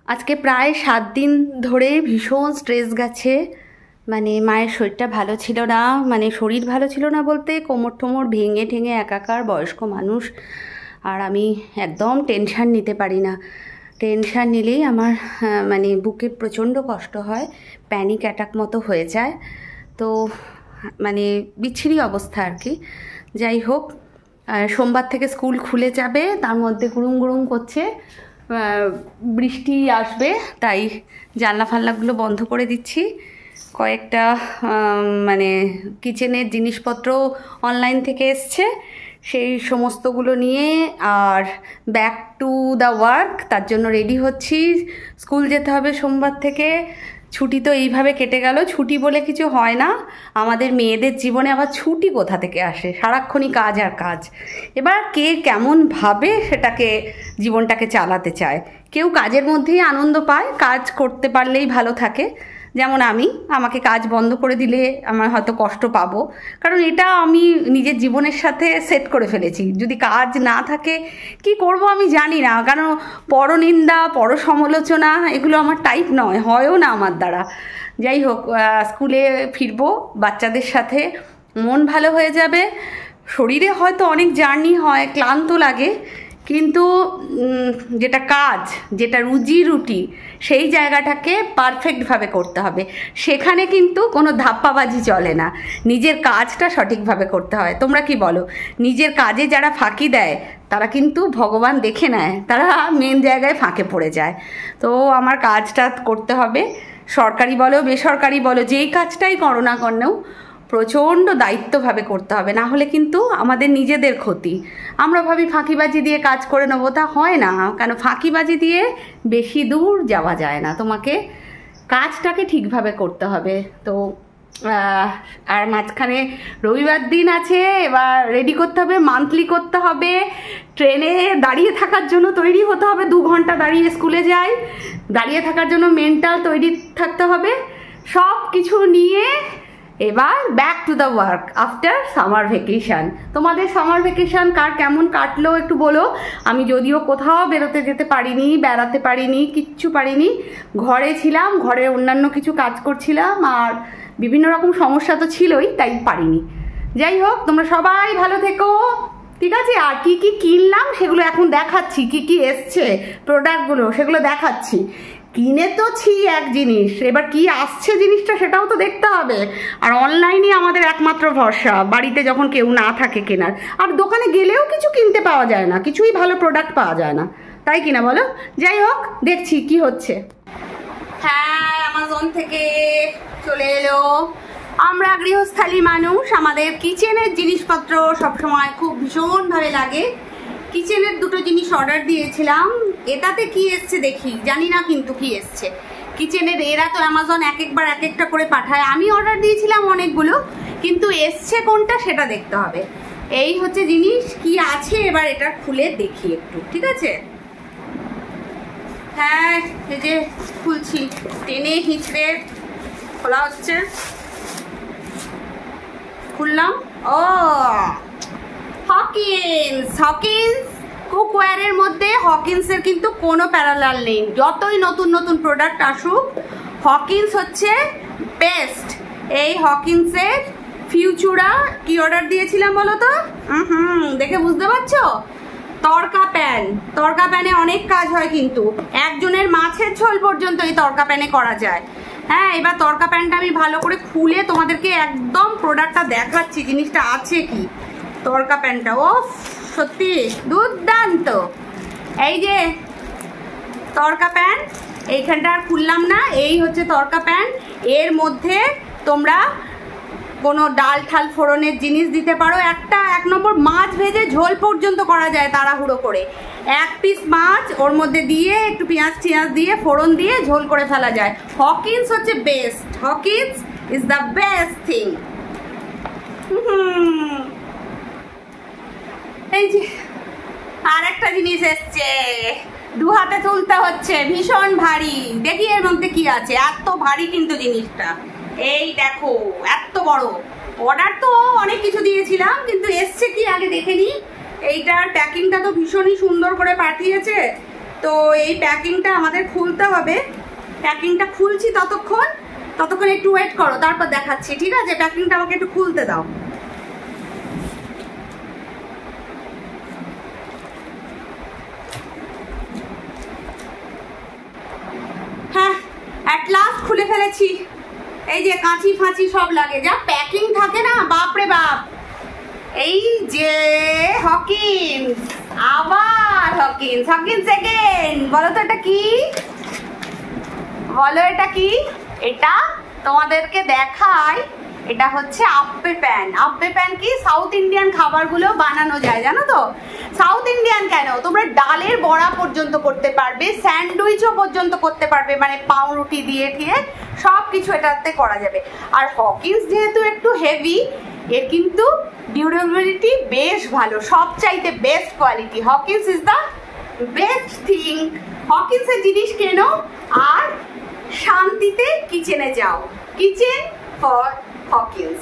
আজকে প্রায় 7 দিন ধরে ভীষণ স্ট্রেস গেছে। মানে মায়ের শরীরটা ভালো ছিল না, মানে শরীর ভালো ছিল না বলতে কোমর টোমর ভেঙে ঠেঙে একাকার, বয়স্ক মানুষ। আর আমি একদম টেনশান নিতে পারি না। টেনশান নিলেই আমার মানে বুকে প্রচণ্ড কষ্ট হয়, প্যানিক অ্যাটাক মতো হয়ে যায়। তো মানে বিচ্ছিরি অবস্থা আর কি। যাই হোক, সোমবার থেকে স্কুল খুলে যাবে, তার মধ্যে গুড়ুম গুড়ুম করছে, বৃষ্টি আসবে, তাই জানলা ফাল্লাগুলো বন্ধ করে দিচ্ছি। কয়েকটা মানে কিচেনের জিনিসপত্র অনলাইন থেকে এসছে, সেই সমস্তগুলো নিয়ে আর ব্যাক টু দ্য ওয়ার্ক, তার জন্য রেডি হচ্ছি। স্কুল যেতে হবে সোমবার থেকে। ছুটি তো এইভাবে কেটে গেল। ছুটি বলে কিছু হয় না আমাদের মেয়েদের জীবনে, আবার ছুটি কোথা থেকে আসে? সারাক্ষণই কাজ আর কাজ। এবার কে কেমনভাবে সেটাকে জীবনটাকে চালাতে চায়। কেউ কাজের মধ্যেই আনন্দ পায়, কাজ করতে পারলেই ভালো থাকে। যেমন আমাকে কাজ বন্ধ করে দিলে আমার হয়তো কষ্ট পাবো, কারণ এটা আমি নিজের জীবনের সাথে সেট করে ফেলেছি। যদি কাজ না থাকে কি করব আমি জানি না, কারণ পরনিন্দা, পর সমালোচনা এগুলো আমার টাইপ নয়, হয়ও না আমার দ্বারা। যাই হোক, স্কুলে ফিরবো বাচ্চাদের সাথে, মন ভালো হয়ে যাবে। শরীরে হয়তো অনেক জার্নি হয়, ক্লান্ত লাগে, কিন্তু যেটা কাজ, যেটা রুজি রুটি, সেই জায়গাটাকে পারফেক্টভাবে করতে হবে। সেখানে কিন্তু কোনো ধাপ্পাবাজি চলে না, নিজের কাজটা সঠিকভাবে করতে হয়। তোমরা কি বলো? নিজের কাজে যারা ফাঁকি দেয় তারা কিন্তু ভগবান দেখে নেয়, তারা মেন জায়গায় ফাঁকে পড়ে যায়। তো আমার কাজটা করতে হবে, সরকারি বলো বেসরকারি বলো, যেই কাজটাই করো না কেন প্রচণ্ড দায়িত্বভাবে করতে হবে, না হলে কিন্তু আমাদের নিজেদের ক্ষতি। আমরা ভাবি ফাঁকিবাজি দিয়ে কাজ করে নেবো, তা হয় না। কেন ফাঁকিবাজি দিয়ে বেশি দূর যাওয়া যায় না, তোমাকে কাজটাকে ঠিকভাবে করতে হবে। তো আর মাঝখানে রবিবার দিন আছে, এবার রেডি করতে হবে, মান্থলি করতে হবে, ট্রেনে দাঁড়িয়ে থাকার জন্য তৈরি হতে হবে। 2 ঘন্টা দাঁড়িয়ে স্কুলে যাই, দাঁড়িয়ে থাকার জন্য মেন্টাল তৈরি থাকতে হবে। সব কিছু নিয়ে এবার back to the work after summer vacation. তোমাদের সামার ভ্যাকেশান কার কেমন কাটলো একটু বলো। আমি যদিও কোথাও বেরোতে যেতে পারিনি, বেড়াতে পারিনি, কিচ্ছু পারিনি, ঘরে ছিলাম, ঘরে অন্যান্য কিছু কাজ করছিলাম, আর বিভিন্ন রকম সমস্যা তো ছিলই, তাই পারিনি। যাই হোক, তোমরা সবাই ভালো থেকো, ঠিক আছে? আর কি কি কিনলাম সেগুলো এখন দেখাচ্ছি, কি কি এসছে প্রোডাক্টগুলো সেগুলো দেখাচ্ছি। কিনে তো এক জিনিস, এবার কি আসছে জিনিসটা সেটাও তো দেখতে হবে। আর অনলাইনে আমাদের একমাত্র ভরসা, বাড়িতে যখন কেউ না থাকে কেনার। আর দোকানে গেলেও কিছু কিনতে পাওয়া যায় না, কিছুই ভালো প্রোডাক্ট পাওয়া যায় না, তাই কিনা বলো? যাই হোক, দেখছি কি হচ্ছে। হ্যাঁ, অ্যামাজন থেকে চলে এলো। আমরা গৃহস্থালী মানুষ, আমাদের কিচেনের জিনিসপত্র সবসময় খুব ভীষণভাবে লাগে। কিচেনের 2টো জিনিস অর্ডার দিয়েছিলাম, এটাতে কি এসছে দেখি, জানি না কিন্তু কি এসছে কিচেনের। এরা তো অ্যামাজন এক একবার এক একটা করে পাঠায়, আমি অর্ডার দিয়েছিলাম অনেকগুলো, কিন্তু এসছে কোনটা সেটা দেখতে হবে। এই হচ্ছে জিনিস, কি আছে এবার এটা খুলে দেখি একটু, ঠিক আছে? হ্যাঁ, এই যে খুলছি, টেনে হিঁচড়ে খোলা হচ্ছে। খুললাম। ও হকিন্স কুকওয়্যারের মধ্যে হকিন্সের কিন্তু কোনো প্যারালাল নেই। যতই নতুন নতুন প্রোডাক্ট আসুক, হকিন্স হচ্ছে বেস্ট। এই হকিন্সের ফিউচুরা কি অর্ডার দিয়েছিলাম বলো তো? দেখে বুঝতে পারছো? তড়কা প্যানে অনেক কাজ হয়, কিন্তু একজনের মাছের ঝোল পর্যন্ত এই তড়কা প্যানে করা যায়। হ্যাঁ, এবার তড়কা প্যানটা আমি ভালো করে খুলে তোমাদেরকে একদম প্রোডাক্টটা দেখাচ্ছি, জিনিসটা আছে কি। তড়কা প্যানটা ও সত্যি দুর্দান্ত। এই যে তড়কা প্যান, এইখানটা আর খুললাম না, এই হচ্ছে তড়কা প্যান। এর মধ্যে তোমরা কোনো ডাল ঠাল ফোড়নের জিনিস দিতে পারো। 1 নম্বর মাছ ভেজে ঝোল পর্যন্ত করা যায় তাড়াহুড়ো করে। 1 পিস মাছ ওর মধ্যে দিয়ে একটু পেঁয়াজ টিয়াজ দিয়ে ফোড়ন দিয়ে ঝোল করে ফেলা যায়। হকিন্স হচ্ছে best, Hawkins is the best thing. এই যে আর একটা জিনিস এসছে, 2 হাতে তুলতে হচ্ছে, ভীষণ ভারী। দেখি এর মধ্যে কি আছে, এত ভারী কিন্তু জিনিসটা। এই দেখো, এত বড়। অর্ডার তো অনেক কিছু দিয়েছিলাম, কিন্তু এসছে কি আগে দেখে নি। এইটার প্যাকিংটা তো ভীষণই সুন্দর করে পাঠিয়েছে। তো এই প্যাকিংটা আমাদের খুলতে হবে, প্যাকিংটা খুলছি, ততক্ষণ একটু ওয়েট করো, তারপর দেখাচ্ছি, ঠিক আছে? প্যাকিংটা আমাকে একটু খুলতে দাও। হ্যাঁ, অ্যাট লাস্ট খুলে ফেলেছি। এই যে কাঁচি ফাঁচি সব লাগে, যা প্যাকিং থাকে না, বাপরে বাপ। এই যে হকিন্স, আবার হকিন্স সেকেন্ড। বলো তো এটা কি, বলো এটা কি? এটা তোমাদেরকে দেখাই, এটা হচ্ছে আপ্পে প্যান। আপ্পে প্যান কি? সাউথ ইন্ডিয়ান খাবারগুলো বানানো যায়, জানো তো? সাউথ ইন্ডিয়ান কেন, তোমরা ডালের বড়া পর্যন্ত করতে পারবে, স্যান্ডউইচও পর্যন্ত করতে পারবে, মানে পাউরুটি দিয়ে ঠিয়ে সব কিছু এটাতে করা যাবে। আর হকিন্স যেহেতু একটু হেভি, এর কিন্তু ডিউরেবিলিটি বেশ ভালো, সব চাইতে best quality. Hawkins is the best thing. হকিন্সের জিনিস কেনো আর শান্তিতে কিচেনে যাও। Kitchen for Hawkins.